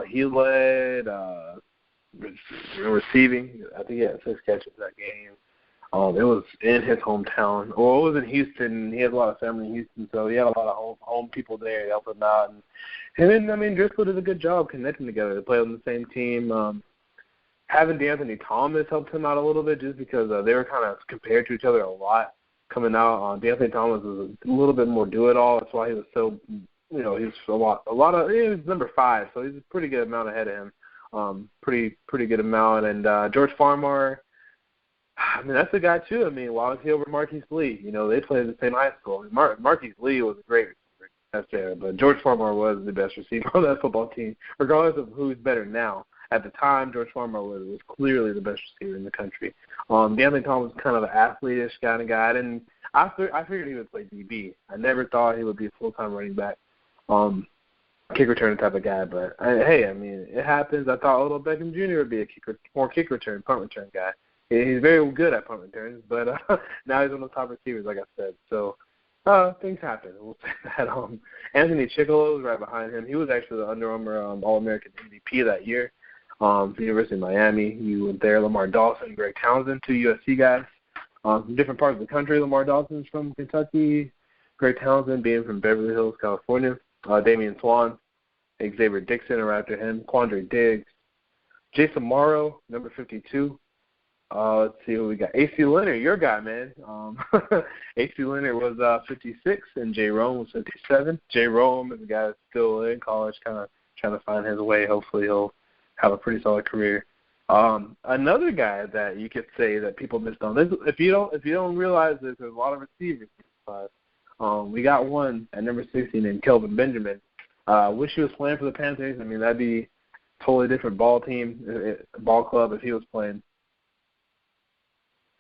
He led receiving. I think he had 6 catches that game. It was in his hometown. Well, it was in Houston. He has a lot of family in Houston, so he had a lot of home people there to help him out. And then, I mean, Driscoll did a good job connecting together. They played on the same team. Having D'Anthony Thomas helped him out a little bit just because they were kind of compared to each other a lot coming out. D'Anthony Thomas was a little bit more do-it-all. That's why he was so, he was he was number 5, so he's a pretty good amount ahead of him. Pretty good amount. And George Farmar, I mean, that's the guy, too. I mean, why was he over Marquise Lee? They played at the same high school. Marquise Lee was a great receiver, that's there, but George Farmar was the best receiver on that football team, regardless of who's better now. At the time, George Farmar was clearly the best receiver in the country. D'Anthony Thomas was kind of an athlete-ish kind of guy. I figured he would play DB. I never thought he would be a full-time running back, kick return type of guy. But, hey, I mean, it happens. I thought Odell Beckham Jr. would be a kick return, punt return guy. He's very good at punt returns, but now he's one of the top receivers, like I said. So things happen. We'll say that. Anthony Chickolo was right behind him. He was actually the Under Armour All-American MVP that year. The University of Miami, you went there. Lamar Dawson, Greg Townsend, 2 USC guys. From different parts of the country. Lamar Dawson's from Kentucky. Greg Townsend being from Beverly Hills, California. Damian Swan, Xavier Dixon are after him. Quandre Diggs. Jason Morrow, number 52. Let's see who we got. A.C. Leonard, your guy, man. A.C. Leonard was 56, and Jay Rome was 57. Jay Rome is a guy that's still in college, kind of trying to find his way. Hopefully he'll have a pretty solid career. Another guy that you could say that people missed on. If you don't realize this, there's a lot of receivers in this class. We got one at number 60 named Kelvin Benjamin. Wish he was playing for the Panthers. I mean, that'd be a totally different ball club if he was playing.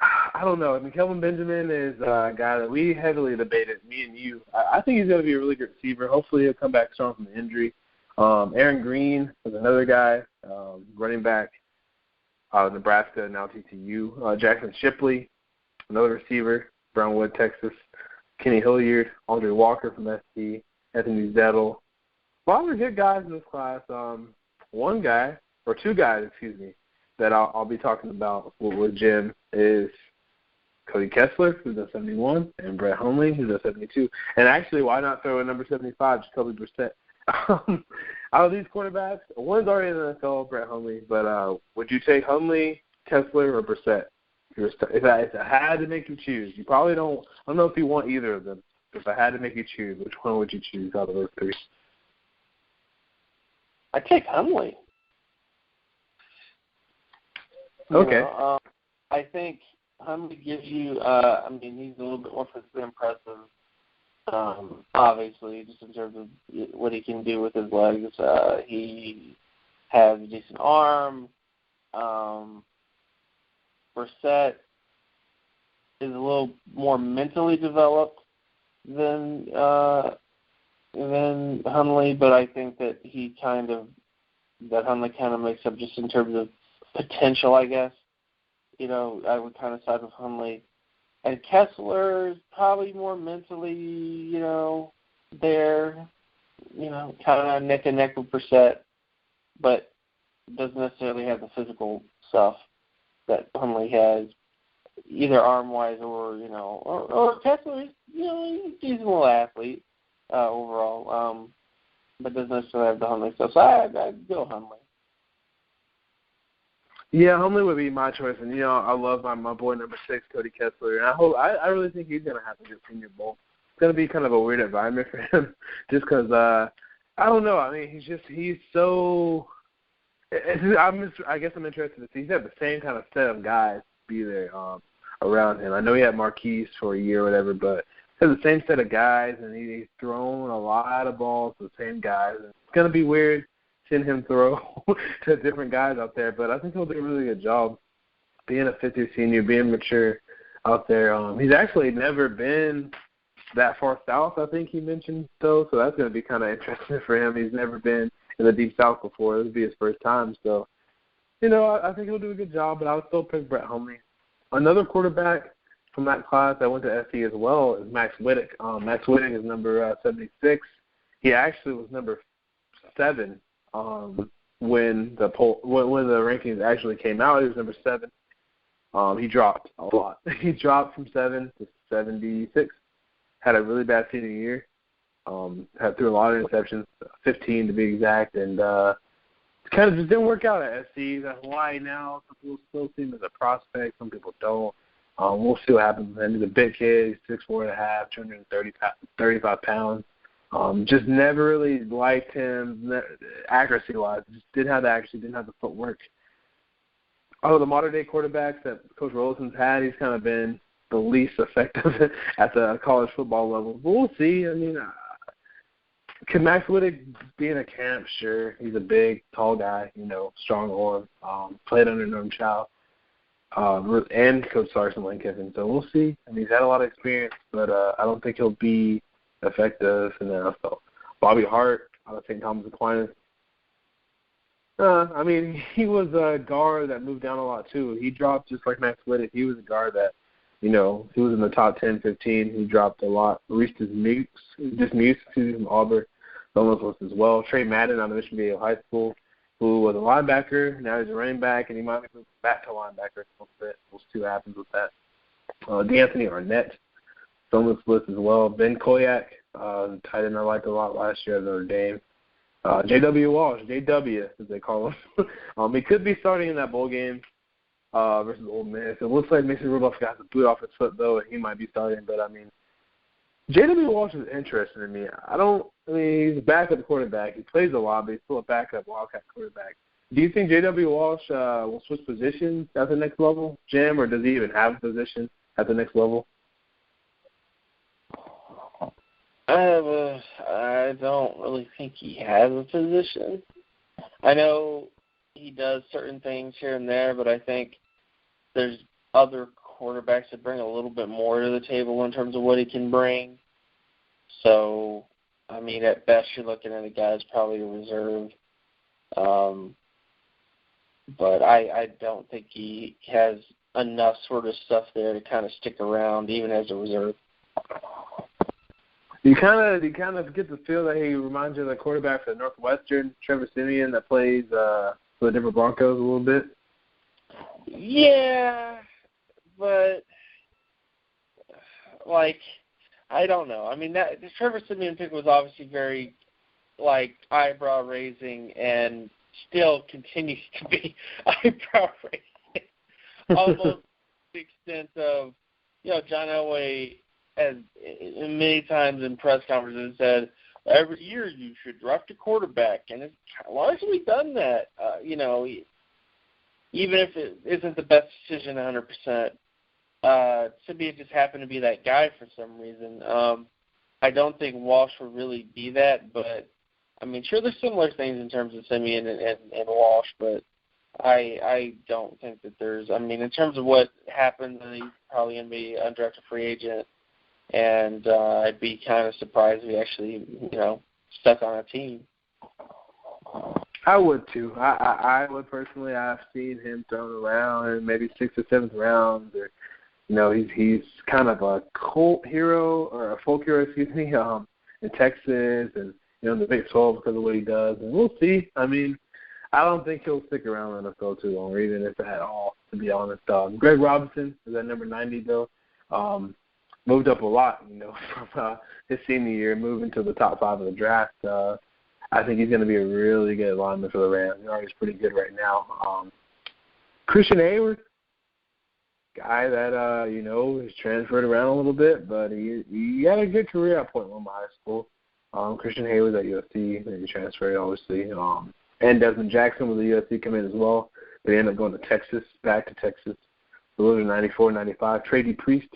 I don't know. I mean, Kelvin Benjamin is a guy that we heavily debated, me and you. I think he's going to be a really good receiver. Hopefully he'll come back strong from the injury. Aaron Green is another guy, running back out of Nebraska, now TCU. Jackson Shipley, another receiver, Brownwood, Texas. Kenny Hilliard, Andre Walker from SC, Anthony Zettel. A lot of good guys in this class. One guy, or 2 guys, that I'll be talking about with Jim is Cody Kessler, who's at 71, and Brett Hundley, who's at 72. And actually, why not throw in number 75, Jacoby Brissett? Out of these quarterbacks, one's already in the NFL, Brett Hundley, but would you take Hundley, Kessler, or Brissett? If I had to make you choose, you probably don't. I don't know if you want either of them. If I had to make you choose, which one would you choose out of those 3? I'd take Hundley. Okay. I think Hundley gives you, he's a little bit more physically impressive, obviously, just in terms of what he can do with his legs. He has a decent arm. Brissett is a little more mentally developed than Hundley, but I think that Hundley kind of makes up just in terms of potential, I guess. I would kind of side with Hundley. And Kessler is probably more mentally, there, kind of neck and neck with Brissett, but doesn't necessarily have the physical stuff that Hundley has, either arm-wise or Kessler is, he's a decent little athlete overall, but doesn't necessarily have the Hundley stuff. So I'd go Hundley. Yeah, Hundley would be my choice, and I love my boy number 6, Cody Kessler, and I really think he's gonna have a good Senior Bowl. It's gonna be kind of a weird environment for him, just because I don't know. I mean, he's so. I guess I'm interested to see. He's had the same kind of set of guys be there around him. I know he had Marquise for a year or whatever, but he has the same set of guys, and he's thrown a lot of balls to the same guys. And it's gonna be weird seeing him throw to different guys out there, but I think he'll do a really good job being a fifth-year senior, being mature out there. He's actually never been that far south, I think he mentioned, though, so that's going to be kind of interesting for him. He's never been in the Deep South before. This will be his first time, so, I think he'll do a good job, but I would still pick Brett Hundley. Another quarterback from that class that went to SC as well is Max Whittick. Max Whittick is number 76. He actually was number 7 when the rankings actually came out, he was number 7. He dropped a lot. He dropped from 7 to 76. Had a really bad senior year. Had threw a lot of interceptions, 15 to be exact, and kind of just didn't work out at SC. He's at Hawaii now. Some people still see him as a prospect. Some people don't. We'll see what happens with him. He's a big kid. He's 6'4.5", 235 pounds. Just never really liked him accuracy-wise. Just didn't have the accuracy, didn't have the footwork. Although the modern-day quarterbacks that Coach Rolson's had, he's kind of been the least effective at the college football level. But we'll see. I mean, can Max Whittick be in a camp? Sure. He's a big, tall guy, strong arm, played under Norm Chow, and Coach Sarson Lane Kiffin. So we'll see. I mean, he's had a lot of experience, but I don't think he'll be effective in the NFL. Bobby Hart out of St. Thomas Aquinas. I mean, he was a guard that moved down a lot, too. He dropped just like Max Whittick. He was a guard that, he was in the top 10, 15. He dropped a lot. Reese Dismuse from Auburn, almost was as well. Trey Madden out of Mission Viejo High School, who was a linebacker. Now he's a running back, and he might move back to linebacker a little bit. We'll see what happens with that. D'Anthony Arnett, on this list as well. Ben Koyak, tight end I liked a lot last year at Notre Dame. J.W. Walsh, J.W. as they call him. He could be starting in that bowl game versus Ole Miss. It looks like Mason Rudolph got the boot off his foot, though, and he might be starting. But, I mean, J.W. Walsh is interesting to me. He's a backup quarterback. He plays a lot, but he's still a backup Wildcat quarterback. Do you think J.W. Walsh will switch positions at the next level, Jim, or does he even have a position at the next level? I don't really think he has a position. I know he does certain things here and there, but I think there's other quarterbacks that bring a little bit more to the table in terms of what he can bring. So, I mean, at best you're looking at a guy who's probably a reserve. But I don't think he has enough sort of stuff there to kind of stick around, even as a reserve. You kind of get the feel that he reminds you of the quarterback for Northwestern, Trevor Siemian, that plays for the Denver Broncos a little bit. Yeah, but I don't know. I mean, the Trevor Siemian pick was obviously very eyebrow raising, and still continues to be eyebrow raising, almost to the extent of John Elway has many times in press conferences said, every year you should draft a quarterback. And it's largely done that, even if it isn't the best decision 100%. Siemian just happened to be that guy for some reason. I don't think Walsh will really be that, but, I mean, sure, there's similar things in terms of Siemian and Walsh, but I don't think that there's – I mean, in terms of what happened, he's probably going to be an undrafted free agent. And I'd be kind of surprised if he actually, stuck on a team. I would too. I would personally. I've seen him thrown around in maybe 6th or 7th rounds, or he's kind of a cult hero or a folk hero, in Texas and in the Big 12 because of what he does. And we'll see. I mean, I don't think he'll stick around in the NFL too long, or even if at all, to be honest. Greg Robinson is at number 90 though. Moved up a lot, from his senior year, moving to the top 5 of the draft. I think he's going to be a really good lineman for the Rams. He's already pretty good right now. Christian Hayward, guy that, is transferred around a little bit, but he had a good career at Point Loma High School. Christian Hayward at USC, he transferred, obviously. And Desmond Jackson was a USC commit as well. They ended up going to Texas, back to Texas. So those are 94, 95. Trady Priest,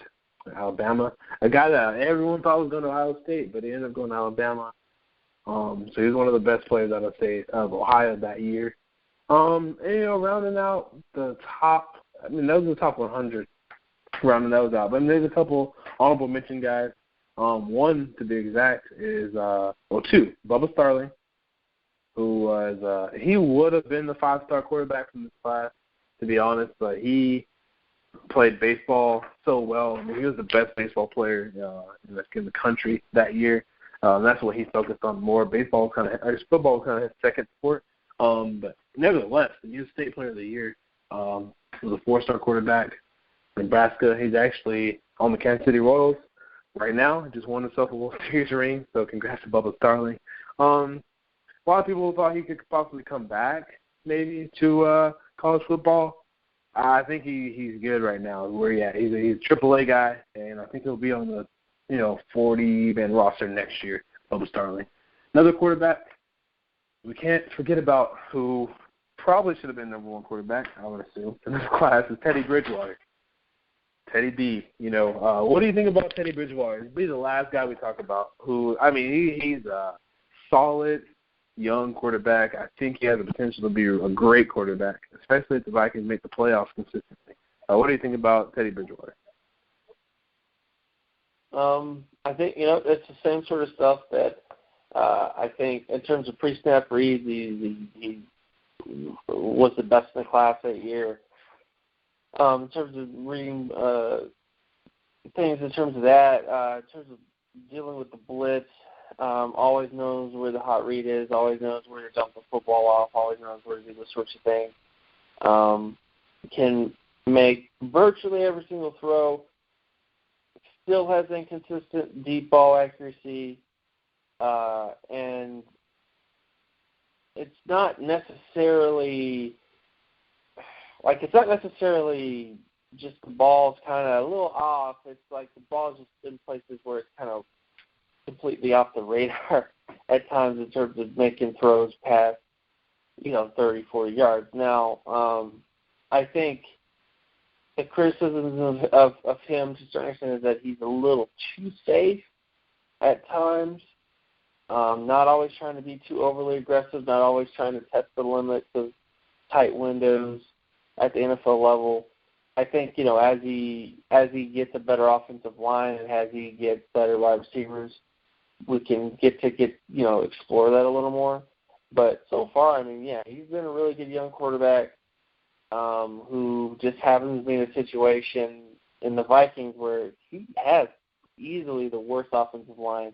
Alabama, a guy that everyone thought was going to Ohio State, but he ended up going to Alabama. So he was one of the best players out of Ohio that year. And, rounding out the top, those are the top 100, rounding those out. But there's a couple honorable mention guys. One, to be exact, is, two, Bubba Starling, who was, he would have been the 5-star quarterback from this class, to be honest, but he played baseball so well. I mean, he was the best baseball player in the country that year. That's what he's focused on more. Football was kind of his second sport. But nevertheless, the U.S. State Player of the Year was a 4-star quarterback. Nebraska, he's actually on the Kansas City Royals right now. Just won himself a World Series ring, so congrats to Bubba Starling. A lot of people thought he could possibly come back maybe to college football. I think he's good right now. Where he at? He's a AAA guy, and I think he'll be on the 40-man roster next year. Bubba Starling, another quarterback we can't forget about, who probably should have been number 1 quarterback, I would assume, in this class, is Teddy Bridgewater. Teddy B. What do you think about Teddy Bridgewater? He'll be the last guy we talk about. He's a solid young quarterback. I think he has the potential to be a great quarterback, especially if the Vikings make the playoffs consistently. What do you think about Teddy Bridgewater? I think, it's the same sort of stuff that I think in terms of pre-snap reads, he was the best in the class that year. In terms of reading things in terms of that, in terms of dealing with the blitz, always knows where the hot read is, always knows where to dump the football off, always knows where to do those sorts of things. Can make virtually every single throw, still has inconsistent deep ball accuracy, and it's not necessarily just the ball's kind of a little off. It's like the ball's just in places where it's kind of completely off the radar at times in terms of making throws past, 30, 40 yards. Now, I think the criticism of him to a certain extent is that he's a little too safe at times, not always trying to be too overly aggressive, not always trying to test the limits of tight windows at the NFL level. I think, as he gets a better offensive line and as he gets better wide receivers, we can explore that a little more. But so far, he's been a really good young quarterback who just happens to be in a situation in the Vikings where he has easily the worst offensive line,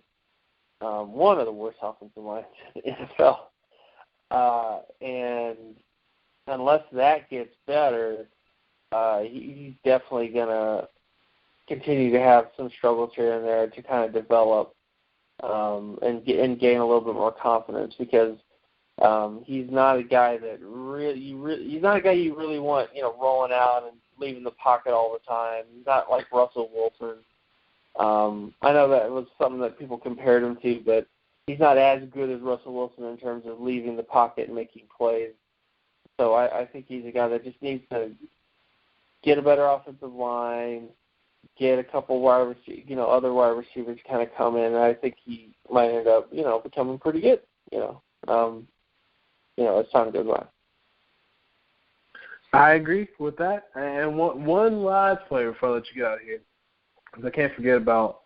one of the worst offensive lines in the NFL. And unless that gets better, he's definitely going to continue to have some struggles here and there to kind of develop and gain a little bit more confidence, because he's not a guy that he's not a guy you really want, rolling out and leaving the pocket all the time. He's not like Russell Wilson. I know that was something that people compared him to, but he's not as good as Russell Wilson in terms of leaving the pocket and making plays. So I think he's a guy that just needs to get a better offensive line, get a couple other wide receivers kind of come in, and I think he might end up, becoming pretty good, as time goes on. I agree with that. And one last player before I let you get out of here, because I can't forget about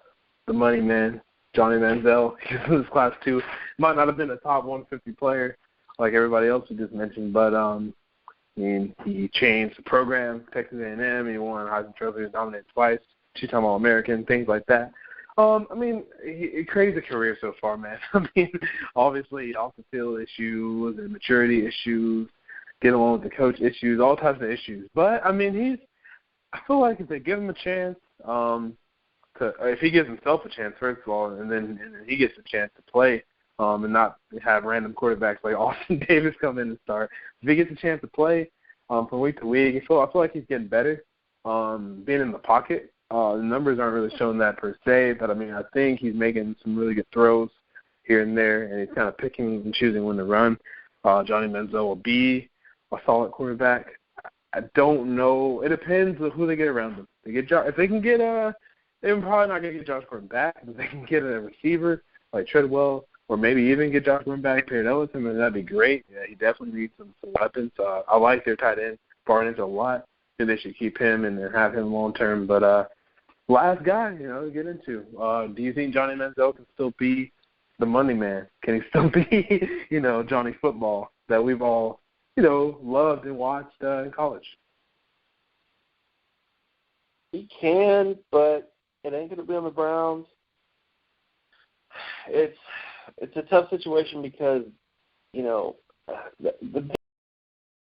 the money man, Johnny Manziel. He's in this class too. Might not have been a top 150 player like everybody else we just mentioned, but he changed the program, Texas A&M. He won a Heisman Trophy, he was nominated twice, 2-time All-American, things like that. He created a career so far, man. Obviously off the field issues and maturity issues, getting along with the coach issues, all types of issues. But I feel like if they give him a chance, if he gives himself a chance, first of all, and then he gets a chance to play, and not have random quarterbacks like Austin Davis come in and start. If he gets a chance to play from week to week, I feel like he's getting better. Being in the pocket, the numbers aren't really showing that per se, but I think he's making some really good throws here and there, and he's kind of picking and choosing when to run. Johnny Manziel will be a solid quarterback. I don't know. It depends on who they get around them. If they can get they're probably not going to get Josh Gordon back, but if they can get a receiver like Treadwell, or maybe even get Josh Gordon back, Perry Ellison, and that'd be great. Yeah, he definitely needs some weapons. I like their tight end, Barnes, a lot. I think they should keep him and have him long term. But last guy, to get into. Do you think Johnny Manziel can still be the money man? Can he still be, Johnny Football that we've all, loved and watched in college? He can, but it ain't going to be on the Browns. it's a tough situation because, you know, the